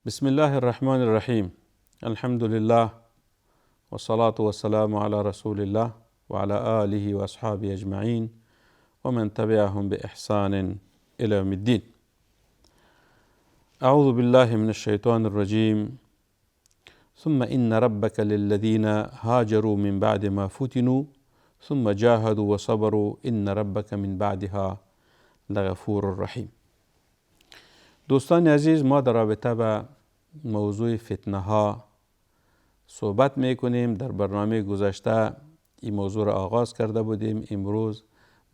بسم الله الرحمن الرحيم. الحمد لله والصلاة والسلام على رسول الله وعلى آله وأصحابه أجمعين ومن تبعهم بإحسان إلى يوم الدين. أعوذ بالله من الشيطان الرجيم. ثم إن ربك للذين هاجروا من بعد ما فتنوا ثم جاهدوا وصبروا إن ربك من بعدها لغفور رحیم. دوستان عزیز، ما در رابطه با موضوع فتنه ها صحبت میکنیم. در برنامه گذشته این موضوع را آغاز کرده بودیم. امروز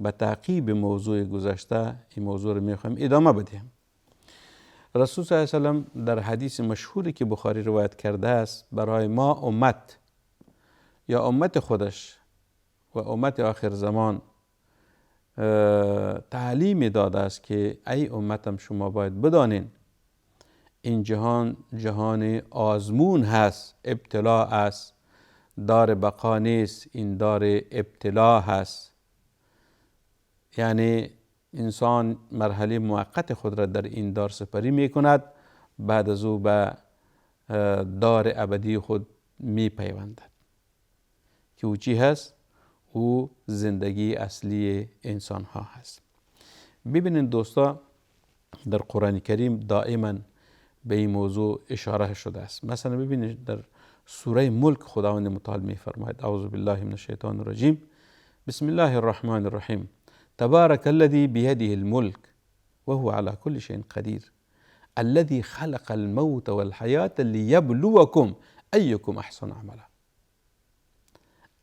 به تعقیب موضوع گذشته این موضوع را میخوایم ادامه بدیم. رسول صلی الله علیه و سلم در حدیث مشهوری که بخاری روایت کرده است برای ما امت یا امت خودش و امت آخر زمان تعلیم داده است که ای امتم شما باید بدانین این جهان جهان آزمون هست، ابتلا است، دار بقا نیست، این دار ابتلا هست. یعنی انسان مرحله موقت خود را در این دار سپری می کند، بعد از او به دار ابدی خود می پیوندد که او چی هست؟ او زندگی اصلی انسان ها هست. ببینید دوستا، در قرآن کریم دائما به این موضوع اشاره شده است. مثلا ببینید در سوره ملک خداوند متعال می فرماید: اعوذ بالله من الشیطان الرجیم بسم الله الرحمن الرحیم تبارک الذی بیده الملک وهو على كل شيء قدیر الذي خلق الموت والحیاة لیبلوکم ایکم احسن عملا.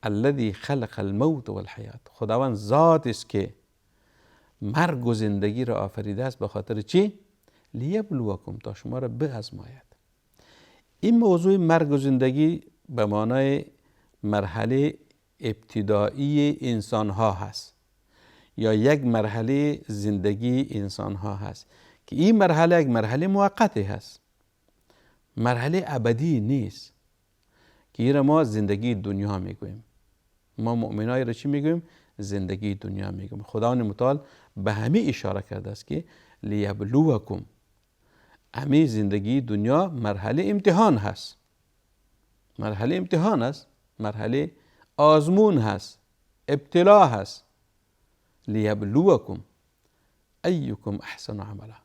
الذي خلق الموت والحیاة، خداوند ذات است که مرگ و زندگی را آفریده است. به خاطر چی؟ لیبلوکم، تا شما را بآزماید. این موضوع مرگ و زندگی به معنای مرحله ابتدایی انسان ها هست یا یک مرحله زندگی انسان ها هست که این مرحله یک مرحله موقتی هست، مرحله ابدی نیست که این را ما زندگی دنیا میگویم. ما مؤمنای را چی میگویم؟ زندگی دنیا میگویم. خداوند متعال به همه اشاره کرده است که لیبلوکم، همه زندگی دنیا مرحله امتحان هست، مرحله امتحان است، مرحله آزمون هست، ابتلا هست. لیبلوکم ایکم احسن عملا،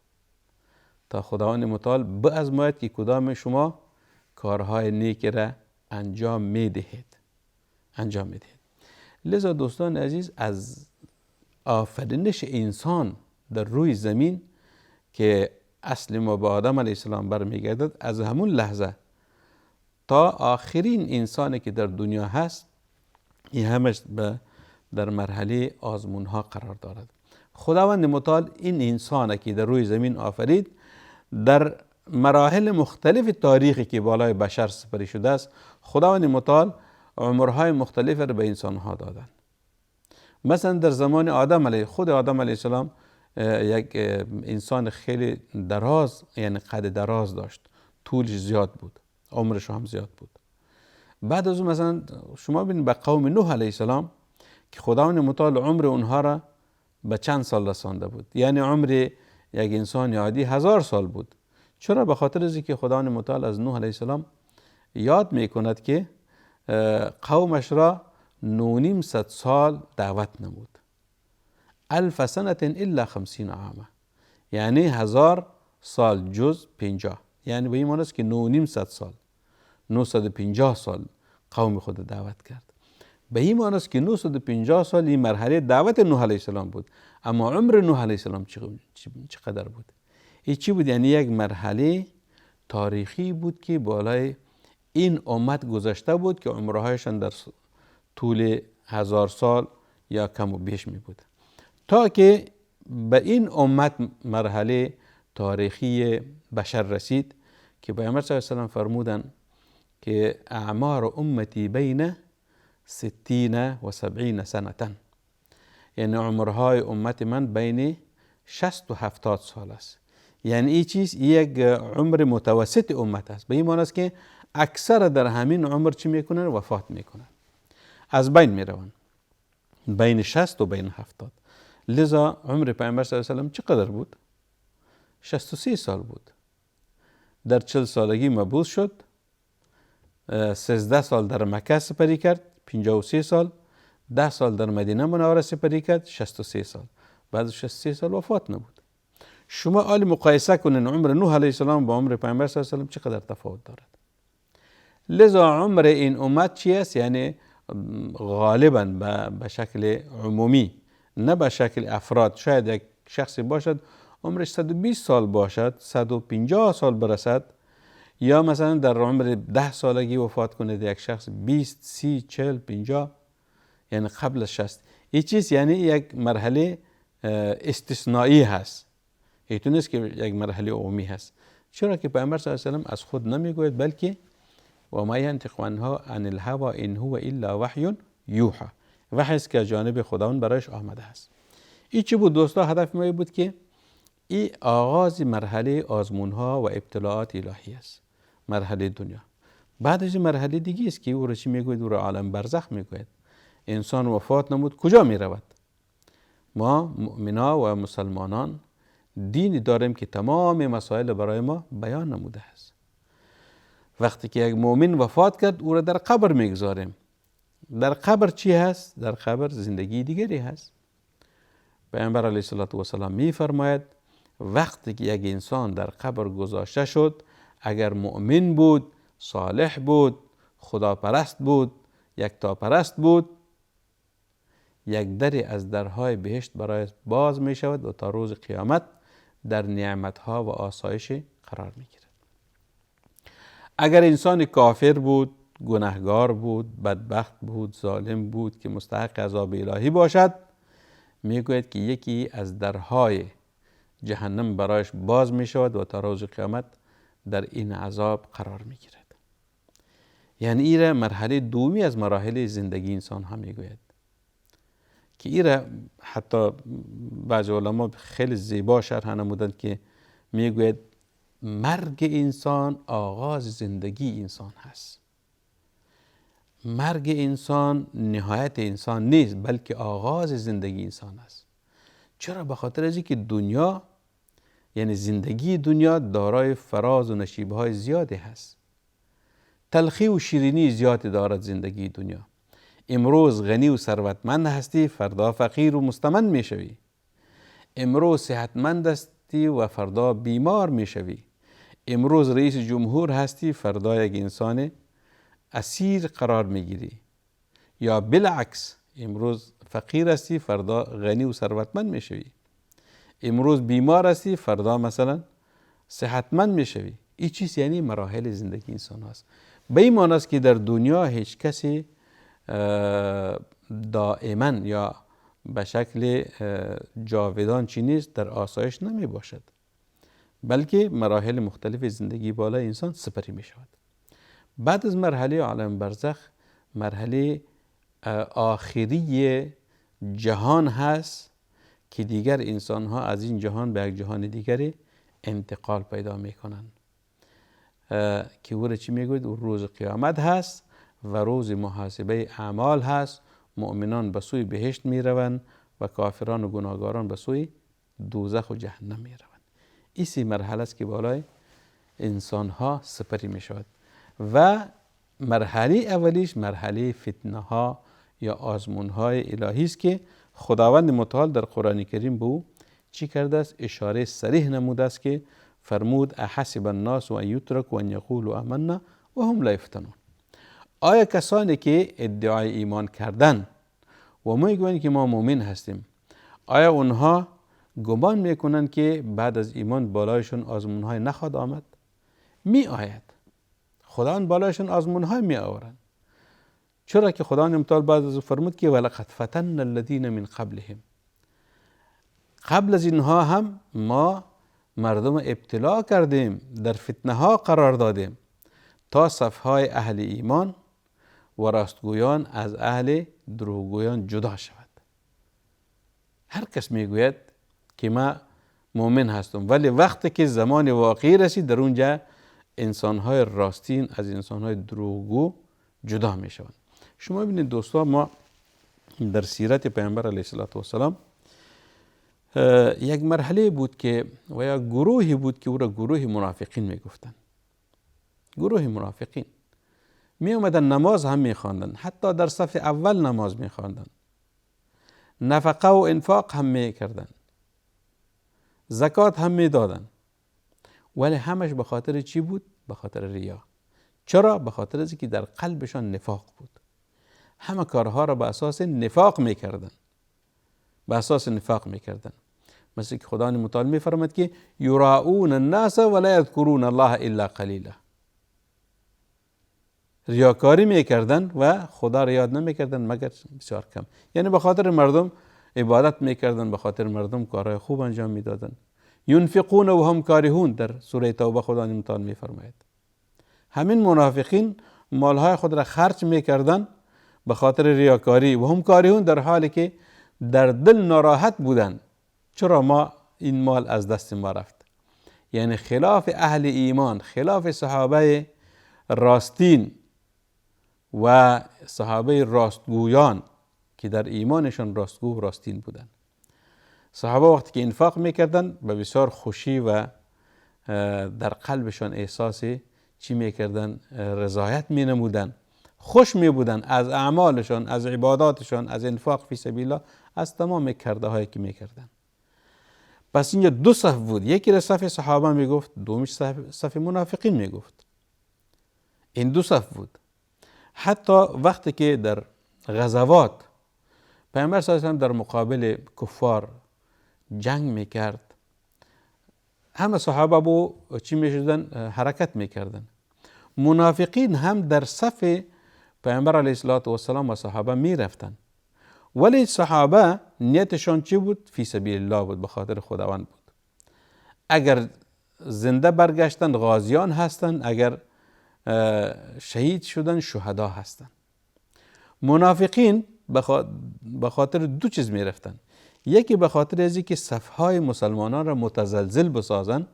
تا خداوند متعال بازماید که کدام شما کارهای نیک را انجام میدهید. لذا دوستان عزیز، از آفرینش انسان در روی زمین که اصل ما به آدم علیه السلام برمیگردد، از همون لحظه تا آخرین انسانی که در دنیا هست، این همش در مرحله آزمون ها قرار دارد. خداوند متعال این انسانی که در روی زمین آفرید در مراحل مختلف تاریخی که بالای بشر سپری شده است، خداوند متعال عمرهای مختلف را به انسان ها دادن. مثلا در زمان خود آدم علیه السلام یک انسان خیلی دراز، یعنی قد دراز داشت، طولش زیاد بود، عمرش هم زیاد بود. بعد از اون مثلا شما ببینید به قوم نوح علیه السلام که خداوند متعال عمر اونها را به چند سال رسانده بود، یعنی عمر یک انسان عادی 1000 سال بود. چرا؟ به خاطر از اینکه خداوند متعال از نوح علیه السلام یاد میکند که قومش را 900 سال دعوت نمود. 1000 سنة الا 50 عامه، یعنی 1000 سال جز 50، یعنی به این معنی است که 900 سال 950 سال قوم خود دعوت کرد. به این معنی است که 950 سال این مرحله دعوت نوح علیه السلام بود. اما عمر نوح علیه السلام چقدر بود؟ این چی بود؟ یعنی یک مرحله تاریخی بود که بالای این امت گذشته بود که عمرهایشان در طول 1000 سال یا کم و بیش می بود، تا که به این امت مرحله تاریخی بشر رسید که پیامبر صلی الله علیه و سلم فرمودن که اعمار امتی بین 60 و 70 سنه، یعنی عمرهای امت من بین 60 و 70 سال است. یعنی این چیز یک عمر متوسط امت است. به این معنی است که اکثر در همین عمر چی میکنن؟ وفات میکنن، از بین میروند، بین 60 و بین 70. لذا عمر پیامبر صلی الله علیه و سلم چقدر بود؟ 63 سال بود. در 40 سالگی مبعوث شد. 13 سال در مکه سپری کرد، 53 سال. 10 سال در مدینه منوره سپری کرد، 63 سال. بعد از 63 سال وفات نبود. شما حال مقایسه کنین عمر نوح علیه السلام با عمر پیامبر صلی الله علیه و سلم چقدر تفاوت دارد. لذا عمر این امت چی است؟ یعنی غالبا به شکل عمومی، نه به شکل افراد. شاید یک شخصی باشد عمرش 120 سال باشد، 150 سال برسد، یا مثلا در عمر 10 سالگی وفات کنه یک شخص 20 30 40 50، یعنی قبل از 60. این چیز یعنی یک مرحله استثنایی هست، اینطور نیست که یک مرحله عمومی هست. چرا که پیامبر صلی الله علیه و سلم از خود نمیگوید، بلکه و ما ینطق عن الهوی ان هو الا وحی یوحى، وحی است که جانب خداوند برایش آمده است. این چی بود دوستا؟ هدف ما بود که این آغاز مرحله آزمون ها و ابتلاعات الهی است، مرحله دنیا. بعد از مرحله دیگه است که او را چی میگوید؟ او را عالم برزخ میگوید. انسان وفات نمود کجا می رود؟ ما مؤمنا و مسلمانان دینی داریم که تمام مسائل برای ما بیان نموده است. وقتی که یک مؤمن وفات کرد او را در قبر میگذاریم. در قبر چی هست؟ در قبر زندگی دیگری هست. پیامبر علیه السلام میفرماید وقتی که یک انسان در قبر گذاشته شد، اگر مؤمن بود، صالح بود، خداپرست بود، یکتاپرست بود، یک دری از درهای بهشت برای باز می شود و تا روز قیامت در نعمتها و آسایش قرار می گیرد. اگر انسان کافر بود، گناهگار بود، بدبخت بود، ظالم بود که مستحق عذاب الهی باشد، می گوید که یکی از درهای جهنم برایش باز می شود و تا روز قیامت در این عذاب قرار می گیرد. یعنی این مرحله دومی از مراحل زندگی انسان ها می گوید که این حتی بعض علما خیلی زیبا شرح نمودند که می گوید مرگ انسان آغاز زندگی انسان هست. مرگ انسان نهایت انسان نیست، بلکه آغاز زندگی انسان است. چرا؟ به خاطر از اینکه دنیا، یعنی زندگی دنیا، دارای فراز و نشیب‌های زیادی هست. تلخی و شیرینی زیادی دارد زندگی دنیا. امروز غنی و ثروتمند هستی، فردا فقیر و مستمند میشوی. امروز صحتمند هستی و فردا بیمار میشوی. امروز رئیس جمهور هستی، فردا یک انسان اسیر قرار میگیری. یا بالعکس، امروز فقیر هستی، فردا غنی و ثروتمند میشوی. امروز بیمار هستی، فردا مثلا صحتمند میشوی. این چیز یعنی مراحل زندگی انسان هست. به این معنی است که در دنیا هیچ کسی دائما یا به شکل جاودان چی نیست، در آسایش نمی باشد، بلکه مراحل مختلف زندگی بالا انسان سپری می شود. بعد از مرحله عالم برزخ، مرحله آخری جهان هست که دیگر انسان ها از این جهان به یک جهان دیگری انتقال پیدا می کنند که او را چی می گوید؟ روز قیامت هست و روز محاسبه اعمال هست. مؤمنان به سوی بهشت می روند و کافران و گناهگاران به سوی دوزخ و جهنم می روند. این سی مرحله است که بالای انسان ها سپری می شود. و مرحله اولیش مرحله فتنه ها یا آزمون های الهی است که خداوند متعال در قرآن کریم به او چی کرده است؟ اشاره صریح نموده است که فرمود احسب الناس ان یترکوا ان یقولوا آمنا و هم لا یفتنون. آیا کسانی که ادعای ایمان کردن و میگویند که ما مؤمن هستیم، آیا اونها گمان میکنند که بعد از ایمان بالایشون آزمون های نخواهد آمد؟ می آید. خداوند بالایشون آزمون های می آورند. چرا که خداوند متعال بعد از فرمود که ولقد فتنا الذین من قبلهم، قبل از اینها هم ما مردم ابتلا کردیم، در فتنه ها قرار دادیم تا صفهای اهل ایمان و راستگویان از اهل دروغگویان جدا شود. هر کس میگوید که ما مؤمن هستم، ولی وقتی که زمان واقعی رسید در اونجا انسانهای راستین از انسانهای دروغگو جدا می شوند. شما ببینید دوستان، ما در سیرت پیامبر علیه السلام یک مرحله بود که و یا گروهی بود که او را گروه منافقین می گفتند. گروه منافقین می اومدن نماز هم می خواندن، حتی در صف اول نماز می خواندن، نفقه و انفاق هم می کردن، زکات هم می دادن، ولی همش به خاطر چی بود؟ به خاطر ریا. چرا؟ به خاطر از که در قلبشان نفاق بود. همه کارها را به اساس نفاق می کردن، به اساس نفاق می کردن. مثل که خدای متعال می فرماید که یراؤون الناس ولا یذکرون الله الا قلیلا. ریاکاری می کردن و خدا را یاد نمی کردن مگر بسیار کم. یعنی به خاطر مردم عبادت می کردن، به خاطر مردم کارهای خوب انجام می دادن. ینفقون و هم کارهون، در سوره توبه خدای متعال می فرماید همین منافقین مالهای خود را خرج می کردن به خاطر ریاکاری، و هم کارهون، در حالی که در دل ناراحت بودن چرا ما این مال از دست ما رفت. یعنی خلاف اهل ایمان، خلاف صحابه راستین و صحابه راستگویان که در ایمانشان راستگو و راستین بودن. صحابه وقتی که انفاق میکردن به بسیار خوشی و در قلبشان احساس چی میکردن؟ رضایت مینمودن، خوش میبودن از اعمالشان، از عباداتشان، از انفاق فی سبیل الله، از تمام کرده هایی که میکردن. پس اینجا دو صف بود، یکی را صف صحابه میگفت، دومیش صف منافقین میگفت. این دو صف بود. حتی وقتی که در غزوات پیامبر صلی الله علیه و آله در مقابل کفار جنگ میکرد، همه صحابه با چی میشدن؟ حرکت میکردن. منافقین هم در صف پیامبر علیه السلام و صحابه میرفتن، ولی صحابه نیتشان چی بود؟ فی سبیل الله بود، به خاطر خداوند بود. اگر زنده برگشتن غازیان هستن، اگر شهید شدن شهدا هستن. منافقین به خاطر دو چیز می رفتن. یکی به خاطر ازی که صفهای مسلمانان را متزلزل بسازن،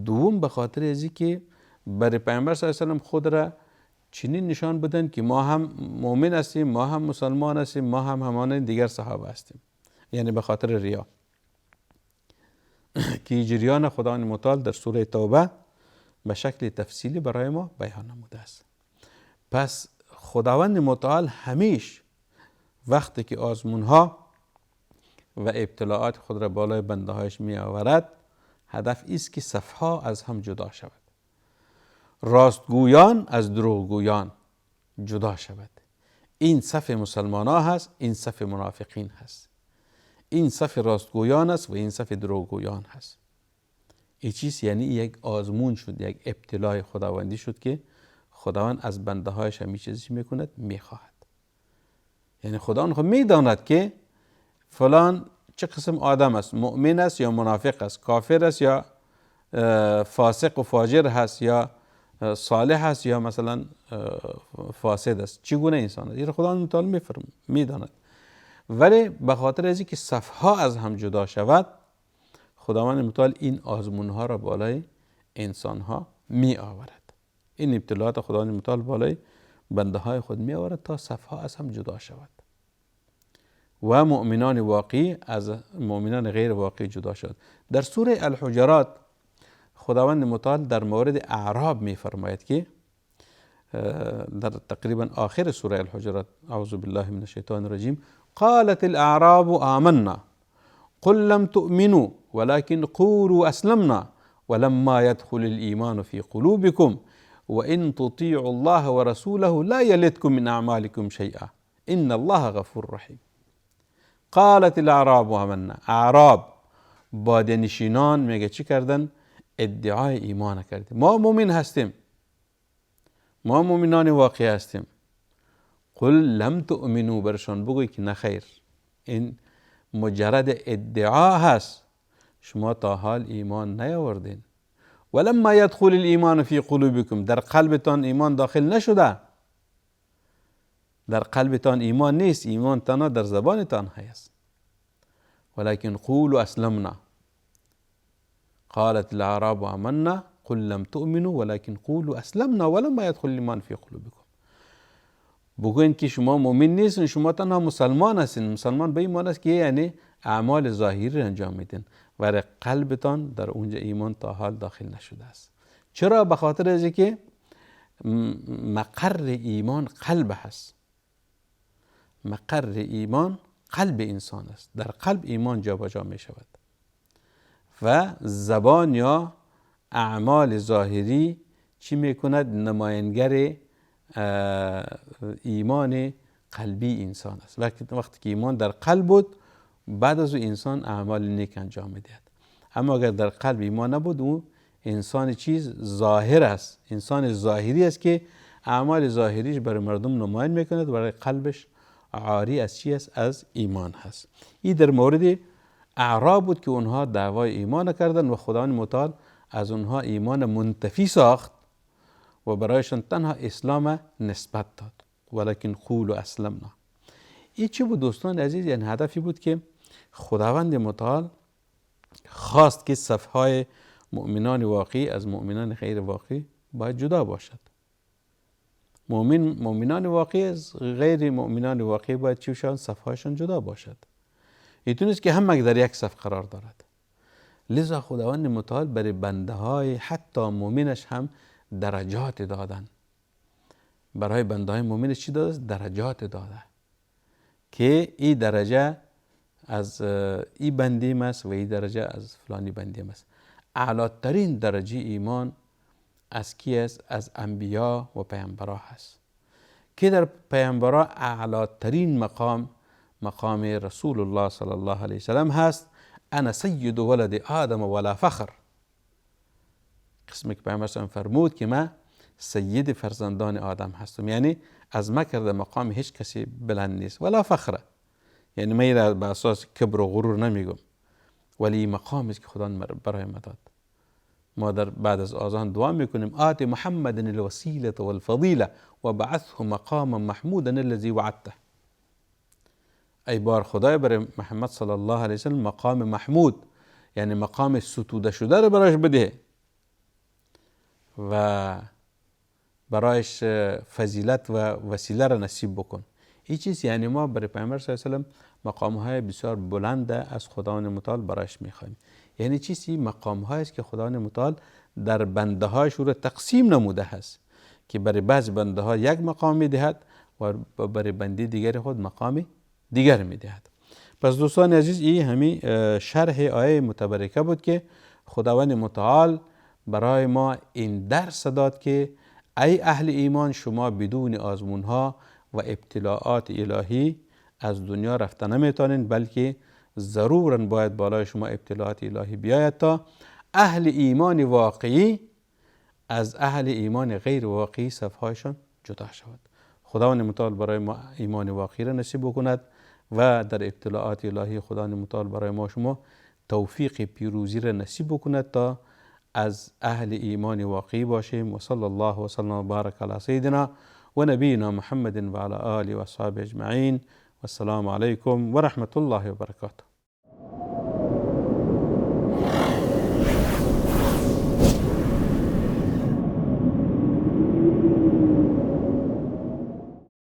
دوم به خاطر ازی که برای پیامبر صلی الله علیه و آله خود را چنین نشان بدن که ما هم مؤمن هستیم، ما هم مسلمان هستیم، ما هم همان دیگر صحابه هستیم. یعنی به خاطر ریا که جریان خداوند متعال در سوره توبه به شکل تفصیلی برای ما بیان نموده است. پس خداوند متعال همیش وقتی که آزمونها و ابتلاعات خود را بالای بنده هایش می آورد، هدف است که صفها از هم جدا شود، راستگویان از دروغگویان جدا شود. این صف مسلمان ها هست، این صف منافقین هست، این صف راستگویان است و این صف دروغگویان هست. این چیز یعنی یک آزمون شد، یک ابتلای خداوندی شد که خداوند از بنده هایش همی چیزی میکند میخواهد. یعنی خداوند خود میداند که فلان چه قسم آدم است، مؤمن است یا منافق است، کافر است یا فاسق و فاجر هست، یا صالح است یا مثلا فاسد است، چگونه انسان است. این خداوند متعال میداند. ولی به خاطر از اینکه صفها از هم جدا شود، خداوند متعال این آزمونها را بالای انسانها می آورد. این ابتلاعات خداوند متعال بالای بنده های خود می آورد تا صفها از هم جدا شود و مؤمنان واقعی از مؤمنان غیر واقعی جدا شد. در سوره الحجرات خداوند متعال در مورد اعراب می فرماید که در تقریبا آخر سوره الحجرات، اعوذ بالله من الشیطان الرجیم، قالت الاعراب آمنا قل لم تؤمنوا ولكن قولوا اسلمنا ولما يدخل الايمان في قلوبكم وان تطيعوا الله ورسوله لا يلدكم من اعمالكم شيئا ان الله غفور رحیم. قالت الاعراب آمنا، اعراب بادنشینان میگه چی کردن؟ ادعای ایمان کردیم، ما مؤمن هستیم، ما مؤمنان واقعی هستیم. قل لم تؤمنوا، برشان بگوی که نخیر، این مجرد ادعا هست، شما تا حال ایمان نیاوردین. ولما يدخل الايمان في قلوبكم، در قلبتان ایمان داخل نشده، در قلبتان ایمان نیست، ایمان تنها در زبانتان هست. ولكن قولوا اسلمنا. قالت الاعراب آمنا قل لم تؤمنوا ولكن قولوا اسلمنا ولما يدخل الايمان في قلوبكم. بگوین که شما مؤمن نیستین، شما تنها مسلمان هستین. مسلمان به این معنی است که یعنی اعمال ظاهری انجام میدین، ولی قلبتان در اونجا ایمان تا حال داخل نشده است. چرا؟ به خاطر از که مقر ایمان قلب هست. مقر ایمان قلب انسان است. در قلب ایمان جابجا می شود و زبان یا اعمال ظاهری چی می کند؟ نماینگر ایمان قلبی انسان است. وقتی که ایمان در قلب بود، بعد از او انسان اعمال نیک انجام می دهد. اما اگر در قلب ایمان نبود، او انسان چیز ظاهر است، انسان ظاهری است که اعمال ظاهریش برای مردم نمایان میکند، برای قلبش عاری از چی است؟ از ایمان هست. این در مورد اعراب بود که اونها دعوای ایمان کردن و خداوند متعال از اونها ایمان منتفی ساخت و برایشان تنها اسلام نسبت داد. ولکن قولوا اسلمنا. این چی بود دوستان عزیز؟ یعنی هدفی بود که خداوند متعال خواست که صفهای مؤمنان واقعی از مؤمنان غیر واقعی باید جدا باشد. مؤمنان واقعی از غیر مؤمنان واقعی باید چیشان؟ صفهایشان جدا باشد. اینطور نیست که همه در یک صف قرار دارد. لذا خداوند متعال برای بنده های حتی مؤمنش هم درجات دادن. برای بنده های مؤمنش چی داده؟ درجات داده که این درجه از این بندیم است و این درجه از فلانی بندیم است. اعلاترین درجه ایمان از کی است؟ از انبیا و پیامبرا هست که در پیامبرا اعلاترین مقام رسول الله صلی الله علیه وسلم هست. انا سید ولد آدم ولا فخر. قسمی که پیامبر فرمود که من سید فرزندان آدم هستم، یعنی از ما کرده مقام هیچ کسی بلند نیست. ولا فخر، یعنی من به اساس کبر و غرور نمیگم، ولی مقامی است که خدا برای ما داد. ما در بعد از آذان دعا میکنیم آت محمد الوسیله والفضیله و بعثه مقاما محمودا الذی وعدته. ای بار خدای برای محمد صلی الله علیه وسلم مقام محمود، یعنی مقام ستوده شده رو برایش بده و برایش فضیلت و وسیله را نصیب بکن. این چیز یعنی ما برای پیامبر صلی الله علیه و سلم مقام های بسیار بلند از خداوند متعال برایش میخوایم. یعنی چیزی مقام هایی است که خداوند متعال در بنده هایش رو تقسیم نموده هست که برای بعض بنده ها یک مقام میدهد و برای بنده دیگر خود مقام دیگر میدهد. پس دوستان عزیز، این همین شرح آیه متبرکه بود که خداوند متعال برای ما این درس داد که ای اهل ایمان، شما بدون آزمون ها و ابتلاعات الهی از دنیا رفته نمیتونین، بلکه ضروراً باید بالای شما ابتلاعات الهی بیاید تا اهل ایمان واقعی از اهل ایمان غیر واقعی صفهایشان جدا شود. خداوند متعال برای ما ایمان واقعی را نصیب بکند و در ابتلاعات الهی خداوند متعال برای ما شما توفیق پیروزی را نصیب بکند تا از اهل ایمان واقعی باشیم. و صلی الله و سلم و بارک علی سیدنا و نبینا محمد و علی آله و اصحابه اجمعین. والسلام علیکم و رحمت الله و برکاته.